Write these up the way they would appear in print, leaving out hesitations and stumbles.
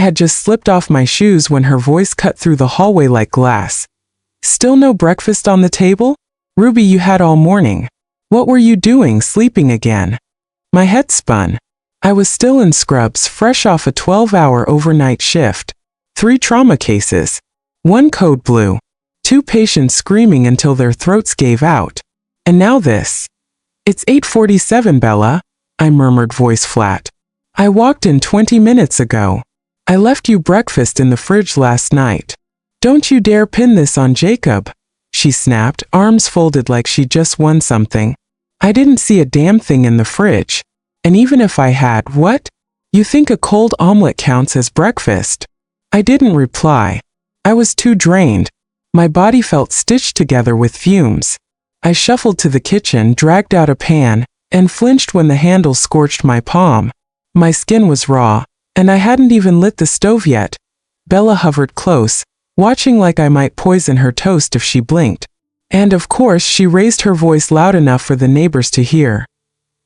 had just slipped off my shoes when her voice cut through the hallway like glass. Still no breakfast on the table? Ruby, you had all morning. What were you doing, sleeping again? My head spun. I was still in scrubs, fresh off a 12-hour overnight shift. 3 trauma cases. 1 code blue. 2 patients screaming until their throats gave out. And now this. It's 8:47, Bella, I murmured, voice flat. I walked in 20 minutes ago. I left you breakfast in the fridge last night. Don't you dare pin this on Jacob, she snapped, arms folded like she just won something. I didn't see a damn thing in the fridge. And even if I had, what? You think a cold omelet counts as breakfast? I didn't reply. I was too drained. My body felt stitched together with fumes. I shuffled to the kitchen, dragged out a pan, and flinched when the handle scorched my palm. My skin was raw, and I hadn't even lit the stove yet. Bella hovered close, watching like I might poison her toast if she blinked. And of course she raised her voice loud enough for the neighbors to hear.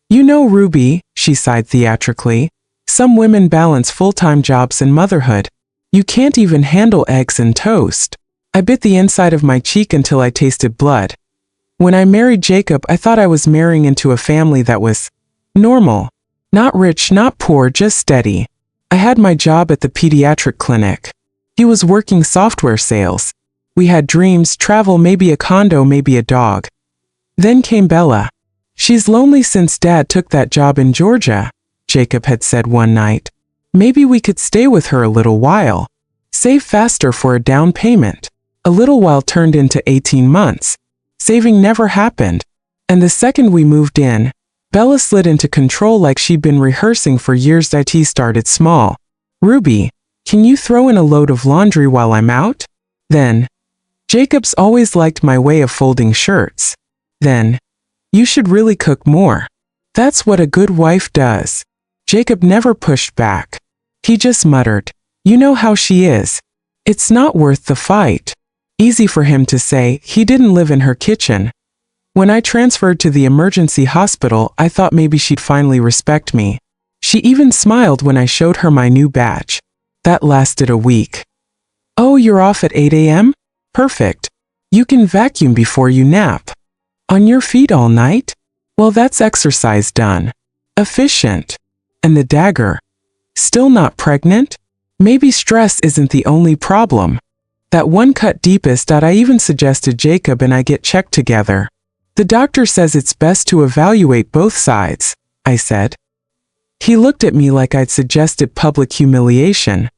You know, Ruby, she sighed theatrically, some women balance full-time jobs and motherhood. You can't even handle eggs and toast. I bit the inside of my cheek until I tasted blood. When I married Jacob, I thought I was marrying into a family that was normal. Not rich, not poor, just steady. I had my job at the pediatric clinic. He was working software sales. We had dreams, travel, maybe a condo, maybe a dog. Then came Bella. She's lonely since Dad took that job in Georgia, Jacob had said one night. Maybe we could stay with her a little while. Save faster for a down payment. A little while turned into 18 months. Saving never happened. And the second we moved in, Bella slid into control like she'd been rehearsing for years. It started small. Ruby, can you throw in a load of laundry while I'm out? Then, Jacob's always liked my way of folding shirts. Then, you should really cook more. That's what a good wife does. Jacob never pushed back. He just muttered, you know how she is. It's not worth the fight. Easy for him to say. He didn't live in her kitchen. When I transferred to the emergency hospital, I thought maybe she'd finally respect me. She even smiled when I showed her my new badge. That lasted a week. Oh, you're off at 8 a.m.? Perfect. You can vacuum before you nap. On your feet all night? Well, that's exercise done. Efficient. And the dagger. Still not pregnant? Maybe stress isn't the only problem. That one cut deepest. I even suggested Jacob and I get checked together. The doctor says it's best to evaluate both sides, I said. He looked at me like I'd suggested public humiliation.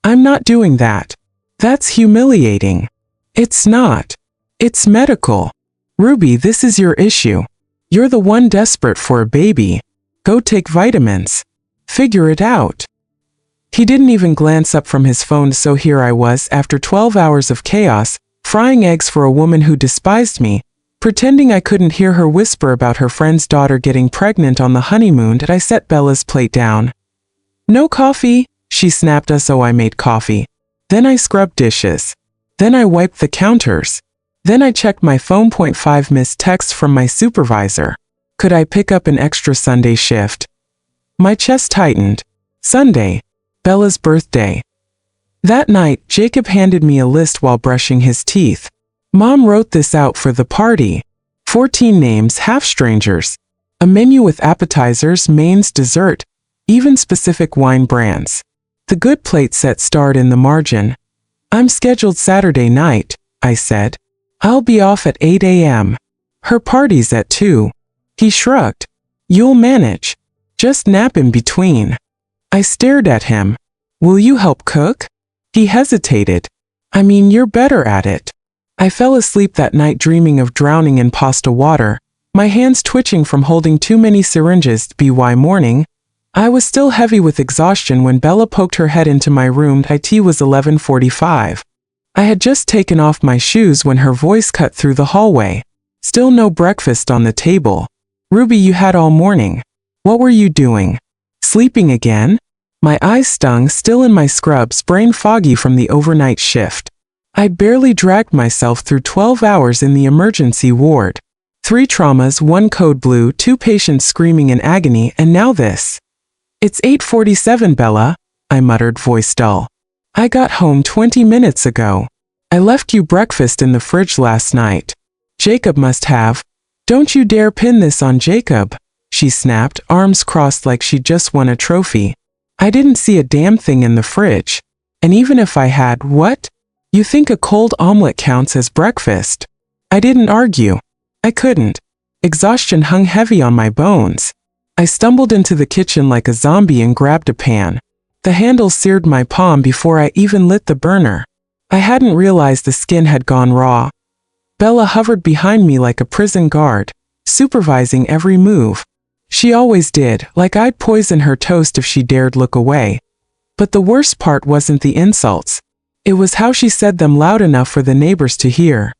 I'm not doing that. That's humiliating. It's not. It's medical. Ruby, this is your issue. You're the one desperate for a baby. Go take vitamins. Figure it out. He didn't even glance up from his phone, so here I was, after 12 hours of chaos, frying eggs for a woman who despised me, pretending I couldn't hear her whisper about her friend's daughter getting pregnant on the honeymoon. I set Bella's plate down. No coffee, she snapped us. So I made coffee. Then I scrubbed dishes. Then I wiped the counters. Then I checked my phone. 5 missed texts from my supervisor. Could I pick up an extra Sunday shift? My chest tightened. Sunday. Bella's birthday. That night, Jacob handed me a list while brushing his teeth. Mom wrote this out for the party. 14 names, half strangers. A menu with appetizers, mains, dessert, even specific wine brands. The good plate set starred in the margin. I'm scheduled Saturday night, I said. I'll be off at 8 a.m. Her party's at 2. He shrugged. You'll manage. Just nap in between. I stared at him. Will you help cook? He hesitated. I mean, you're better at it. I fell asleep that night dreaming of drowning in pasta water, my hands twitching from holding too many syringes. By morning, I was still heavy with exhaustion when Bella poked her head into my room. It was 11:45. I had just taken off my shoes when her voice cut through the hallway. Still no breakfast on the table. Ruby, you had all morning. What were you doing? Sleeping again? My eyes stung, still in my scrubs, brain foggy from the overnight shift. I barely dragged myself through 12 hours in the emergency ward. 3 traumas, 1 code blue, 2 patients screaming in agony, and now this. It's 8:47, Bella, I muttered, voice dull. I got home 20 minutes ago. I left you breakfast in the fridge last night. Jacob must have. Don't you dare pin this on Jacob, she snapped, arms crossed like she'd just won a trophy. I didn't see a damn thing in the fridge. And even if I had, what? You think a cold omelet counts as breakfast? I didn't argue. I couldn't. Exhaustion hung heavy on my bones. I stumbled into the kitchen like a zombie and grabbed a pan. The handle seared my palm before I even lit the burner. I hadn't realized the skin had gone raw. Bella hovered behind me like a prison guard, supervising every move. She always did, like I'd poison her toast if she dared look away. But the worst part wasn't the insults. It was how she said them loud enough for the neighbors to hear.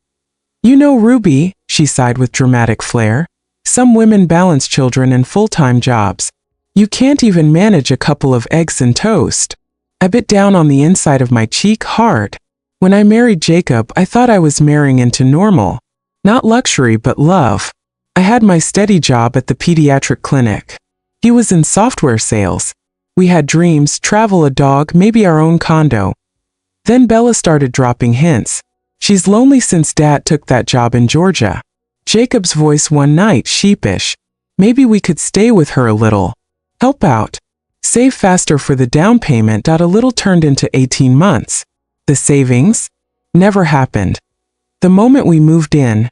You know, Ruby, she sighed with dramatic flair, some women balance children and full-time jobs. You can't even manage a couple of eggs and toast. I bit down on the inside of my cheek hard. When I married Jacob, I thought I was marrying into normal. Not luxury, but love. I had my steady job at the pediatric clinic. He was in software sales. We had dreams, travel, a dog, maybe our own condo. Then Bella started dropping hints. She's lonely since Dad took that job in Georgia. Jacob's voice one night, sheepish. Maybe we could stay with her a little. Help out. Save faster for the down payment. A little turned into 18 months. The savings? Never happened. The moment we moved in,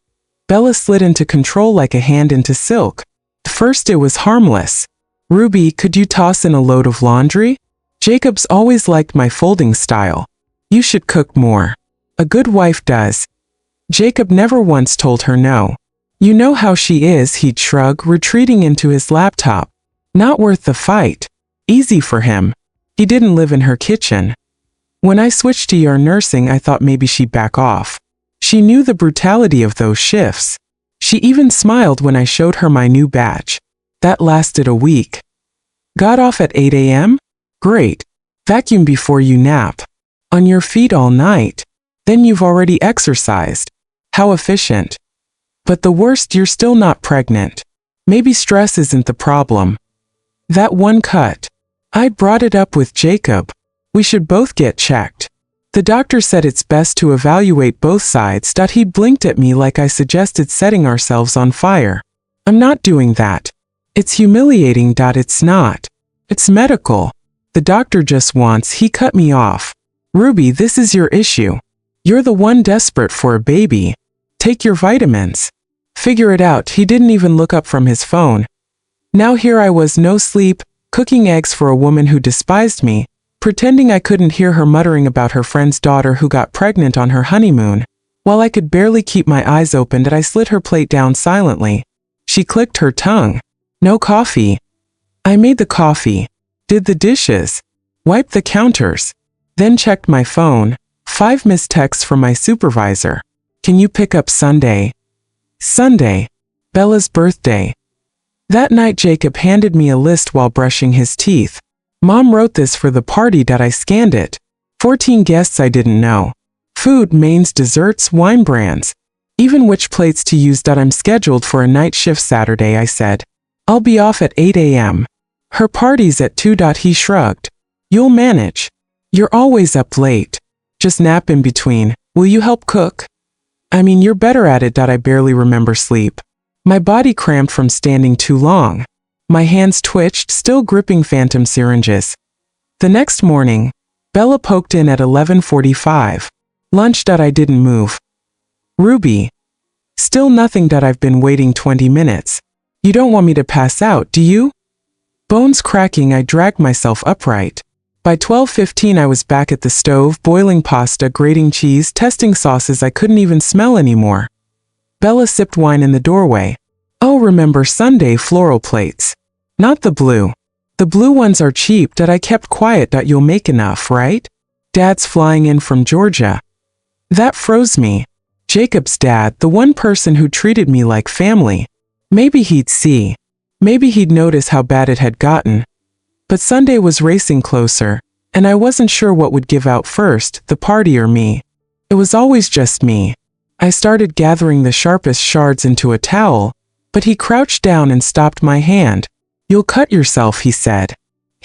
Bella slid into control like a hand into silk. At first it was harmless. Ruby, could you toss in a load of laundry? Jacob's always liked my folding style. You should cook more. A good wife does. Jacob never once told her no. You know how she is, he'd shrug, retreating into his laptop. Not worth the fight. Easy for him. He didn't live in her kitchen. When I switched to ER nursing, I thought maybe she'd back off. She knew the brutality of those shifts. She even smiled when I showed her my new badge. That lasted a week. Got off at 8 a.m.? Great. Vacuum before you nap. On your feet all night. Then you've already exercised. How efficient. But the worst, you're still not pregnant. Maybe stress isn't the problem. That one cut. I'd brought it up with Jacob. We should both get checked. The doctor said it's best to evaluate both sides. He blinked at me like I suggested setting ourselves on fire. I'm not doing that. It's humiliating. It's not. It's medical. The doctor just wants. He cut me off. Ruby, this is your issue. You're the one desperate for a baby. Take your vitamins. Figure it out. He didn't even look up from his phone. Now here I was, no sleep, cooking eggs for a woman who despised me, pretending I couldn't hear her muttering about her friend's daughter who got pregnant on her honeymoon. While I could barely keep my eyes open, I slid her plate down silently. She clicked her tongue. No coffee. I made the coffee, did the dishes, wiped the counters, then checked my phone. 5 missed texts from my supervisor. Can you pick up Sunday? Sunday. Bella's birthday. That night Jacob handed me a list while brushing his teeth. Mom wrote this for the party. I scanned it. 14 guests I didn't know. Food, mains, desserts, wine brands. Even which plates to use. I'm scheduled for a night shift Saturday, I said. I'll be off at 8 a.m. Her party's at 2. He shrugged. You'll manage. You're always up late. Just nap in between. Will you help cook? I mean, you're better at it. I barely remember sleep. My body cramped from standing too long. My hands twitched, still gripping phantom syringes. The next morning, Bella poked in at 11:45. Lunch. I didn't move. Ruby. Still nothing. I've been waiting 20 minutes. You don't want me to pass out, do you? Bones cracking, I dragged myself upright. By 12:15 I was back at the stove, boiling pasta, grating cheese, testing sauces I couldn't even smell anymore. Bella sipped wine in the doorway. Oh, remember Sunday floral plates. Not the blue. The blue ones are cheap. I kept quiet. You'll make enough, right? Dad's flying in from Georgia. That froze me. Jacob's dad, the one person who treated me like family. Maybe he'd see. Maybe he'd notice how bad it had gotten. But Sunday was racing closer, and I wasn't sure what would give out first, the party or me. It was always just me. I started gathering the sharpest shards into a towel, but he crouched down and stopped my hand. You'll cut yourself, he said.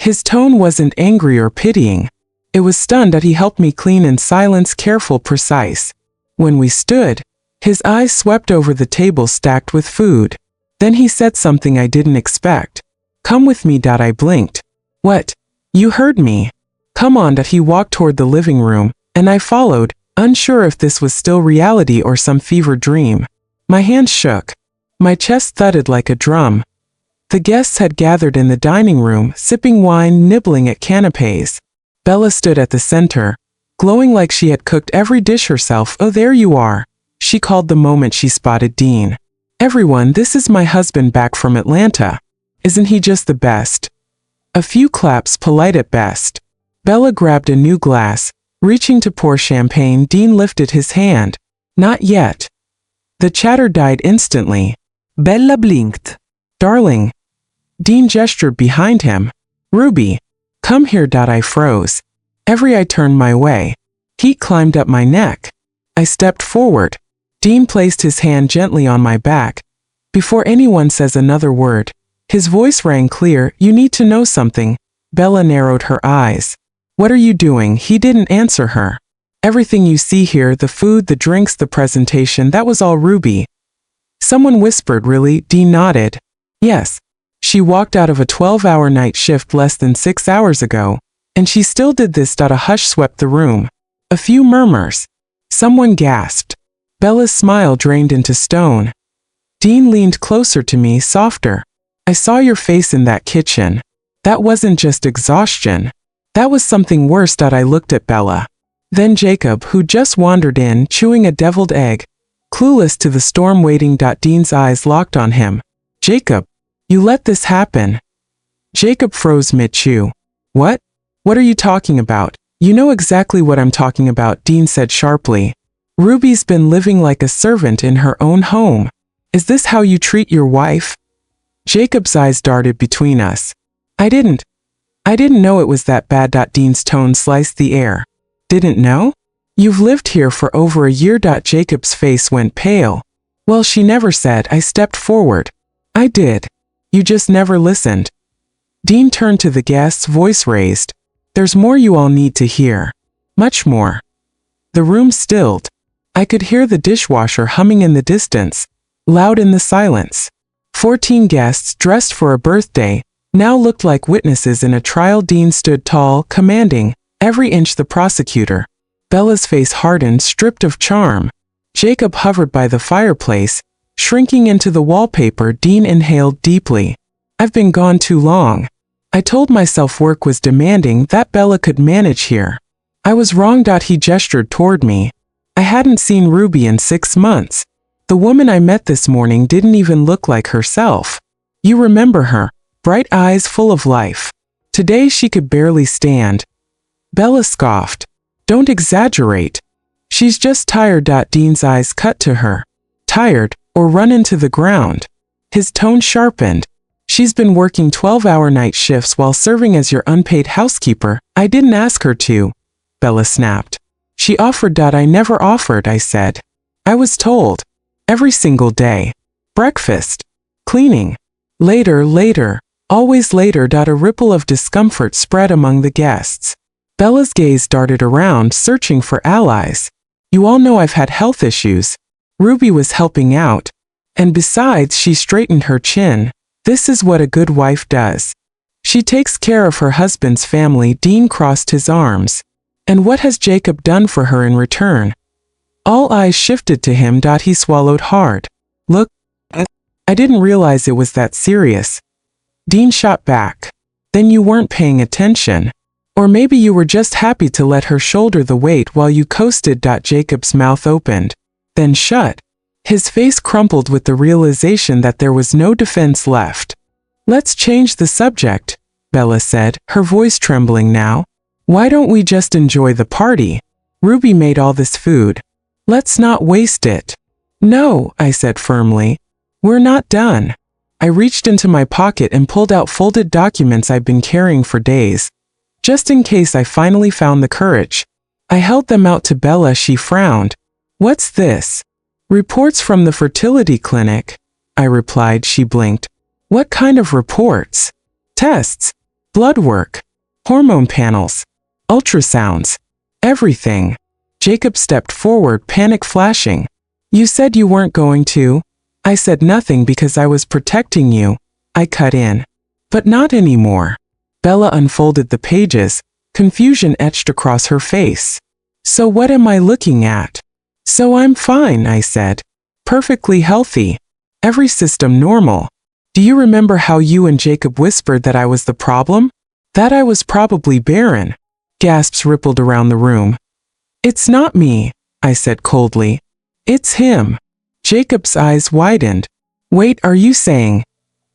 His tone wasn't angry or pitying. It was stunned that he helped me clean in silence, careful, precise. When we stood, his eyes swept over the table stacked with food. Then he said something I didn't expect. Come with me. I blinked. What? You heard me. Come on. He walked toward the living room, and I followed, unsure if this was still reality or some fever dream. My hands shook. My chest thudded like a drum. The guests had gathered in the dining room, sipping wine, nibbling at canapes. Bella stood at the center, glowing like she had cooked every dish herself. Oh, there you are, she called the moment she spotted Dean. Everyone, this is my husband back from Atlanta. Isn't he just the best? A few claps, polite at best. Bella grabbed a new glass, reaching to pour champagne. Dean lifted his hand. Not yet. The chatter died instantly. Bella blinked. Darling. Dean gestured behind him. Ruby. Come here. I froze. Every eye turned my way. Heat climbed up my neck. I stepped forward. Dean placed his hand gently on my back. Before anyone says another word, his voice rang clear. You need to know something. Bella narrowed her eyes. What are you doing? He didn't answer her. Everything you see here, the food, the drinks, the presentation, that was all Ruby. Someone whispered. Really? Dean nodded. Yes. She walked out of a 12-hour night shift less than 6 hours ago, and she still did this. A hush swept the room. A few murmurs. Someone gasped. Bella's smile drained into stone. Dean leaned closer to me, softer. I saw your face in that kitchen. That wasn't just exhaustion. That was something worse. I looked at Bella. Then Jacob, who just wandered in, chewing a deviled egg, clueless to the storm waiting. Dean's eyes locked on him. Jacob. You let this happen. Jacob froze mid-chew. What? What are you talking about? You know exactly what I'm talking about, Dean said sharply. Ruby's been living like a servant in her own home. Is this how you treat your wife? Jacob's eyes darted between us. I didn't know it was that bad. Dean's tone sliced the air. Didn't know? You've lived here for over a year. Jacob's face went pale. Well, she never said. I stepped forward. I did. You just never listened. Dean turned to the guests, voice raised. There's more you all need to hear. Much more. The room stilled. I could hear the dishwasher humming in the distance, loud in the silence. 14 guests, dressed for a birthday, now looked like witnesses in a trial. Dean stood tall, commanding, every inch the prosecutor. Bella's face hardened, stripped of charm. Jacob hovered by the fireplace, shrinking into the wallpaper. Dean inhaled deeply. I've been gone too long. I told myself work was demanding, that Bella could manage here. I was wrong. He gestured toward me. I hadn't seen Ruby in 6 months. The woman I met this morning didn't even look like herself. You remember her, bright eyes full of life. Today she could barely stand. Bella scoffed. Don't exaggerate. She's just tired. Dean's eyes cut to her. Tired, or run into the ground. His tone sharpened. She's been working 12-hour night shifts while serving as your unpaid housekeeper. I didn't ask her to. Bella snapped. She offered. I never offered, I said. I was told. Every single day. Breakfast. Cleaning. Later. Always later. A ripple of discomfort spread among the guests. Bella's gaze darted around, searching for allies. You all know I've had health issues. Ruby was helping out. And besides, she straightened her chin. This is what a good wife does. She takes care of her husband's family. Dean crossed his arms. And what has Jacob done for her in return? All eyes shifted to him. He swallowed hard. Look, I didn't realize it was that serious. Dean shot back. Then you weren't paying attention. Or maybe you were just happy to let her shoulder the weight while you coasted. Jacob's mouth opened. Then shut. His face crumpled with the realization that there was no defense left. Let's change the subject, Bella said, her voice trembling now. Why don't we just enjoy the party? Ruby made all this food. Let's not waste it. No, I said firmly. We're not done. I reached into my pocket and pulled out folded documents I'd been carrying for days. Just in case I finally found the courage. I held them out to Bella. She frowned. What's this? Reports from the fertility clinic, I replied. She blinked. What kind of reports? Tests. Blood work. Hormone panels. Ultrasounds. Everything. Jacob stepped forward, panic flashing. You said you weren't going to. I said nothing because I was protecting you. I cut in. But not anymore. Bella unfolded the pages, confusion etched across her face. So what am I looking at? So I'm fine, I said. Perfectly healthy. Every system normal. Do you remember how you and Jacob whispered that I was the problem? That I was probably barren. Gasps rippled around the room. It's not me, I said coldly. It's him. Jacob's eyes widened. Wait, are you saying?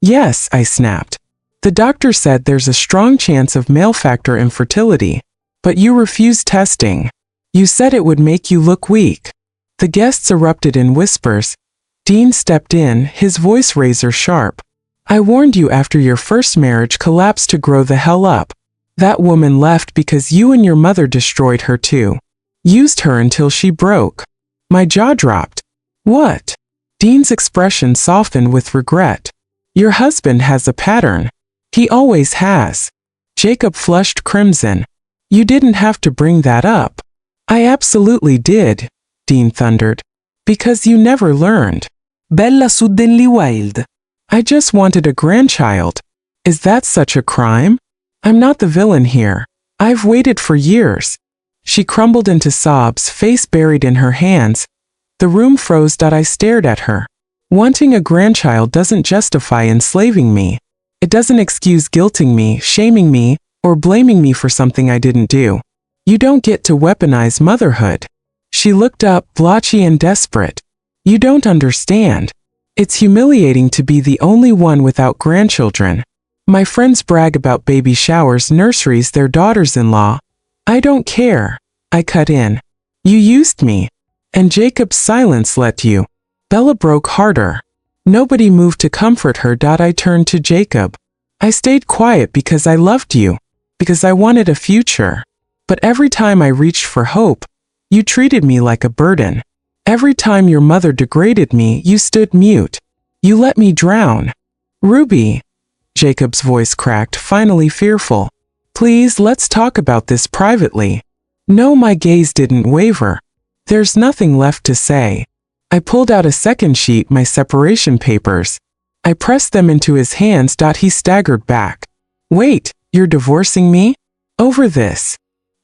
Yes, I snapped. The doctor said there's a strong chance of male factor infertility. But you refused testing. You said it would make you look weak. The guests erupted in whispers. Dean stepped in, his voice razor sharp. I warned you after your first marriage collapsed to grow the hell up. That woman left because you and your mother destroyed her too. Used her until she broke. My jaw dropped. What? Dean's expression softened with regret. Your husband has a pattern. He always has. Jacob flushed crimson. You didn't have to bring that up. I absolutely did, Dean thundered. Because you never learned. Bella suddenly wailed. I just wanted a grandchild. Is that such a crime? I'm not the villain here. I've waited for years. She crumbled into sobs, face buried in her hands. The room froze. I stared at her. Wanting a grandchild doesn't justify enslaving me. It doesn't excuse guilting me, shaming me, or blaming me for something I didn't do. You don't get to weaponize motherhood. She looked up, blotchy and desperate. You don't understand. It's humiliating to be the only one without grandchildren. My friends brag about baby showers, nurseries, their daughters-in-law. I don't care. I cut in. You used me. And Jacob's silence let you. Bella broke harder. Nobody moved to comfort her. I turned to Jacob. I stayed quiet because I loved you. Because I wanted a future. But every time I reached for hope, you treated me like a burden. Every time your mother degraded me, you stood mute. You let me drown. Ruby. Jacob's voice cracked, finally fearful. Please, let's talk about this privately. No, my gaze didn't waver. There's nothing left to say. I pulled out a second sheet, my separation papers. I pressed them into his hands. He staggered back. Wait, you're divorcing me? Over this.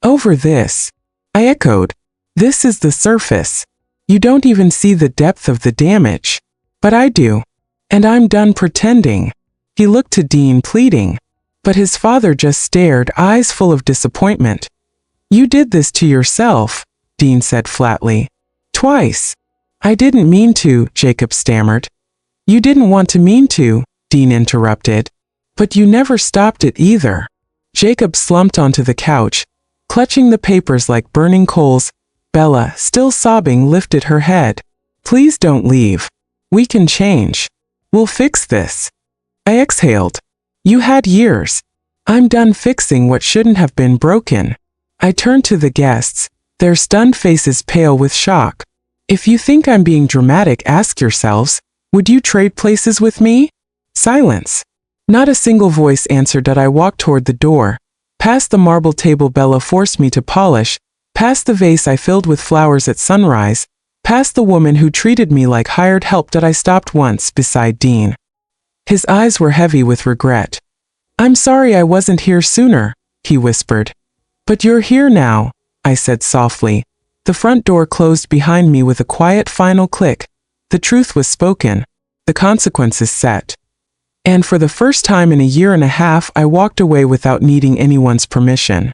Over this. I echoed. This is the surface. You don't even see the depth of the damage. But I do. And I'm done pretending. He looked to Dean, pleading. But his father just stared, eyes full of disappointment. You did this to yourself, Dean said flatly. Twice. I didn't mean to, Jacob stammered. You didn't want to mean to, Dean interrupted. But you never stopped it either. Jacob slumped onto the couch, clutching the papers like burning coals. Bella, still sobbing, lifted her head. Please don't leave. We can change. We'll fix this. I exhaled. You had years. I'm done fixing what shouldn't have been broken. I turned to the guests, their stunned faces pale with shock. If you think I'm being dramatic, ask yourselves, would you trade places with me? Silence. Not a single voice answered. I walked toward the door, past the marble table Bella forced me to polish, past the vase I filled with flowers at sunrise, past the woman who treated me like hired help. I stopped once beside Dean. His eyes were heavy with regret. I'm sorry I wasn't here sooner, he whispered. But you're here now, I said softly. The front door closed behind me with a quiet final click. The truth was spoken. The consequences set. And for the first time in a year and a half, I walked away without needing anyone's permission.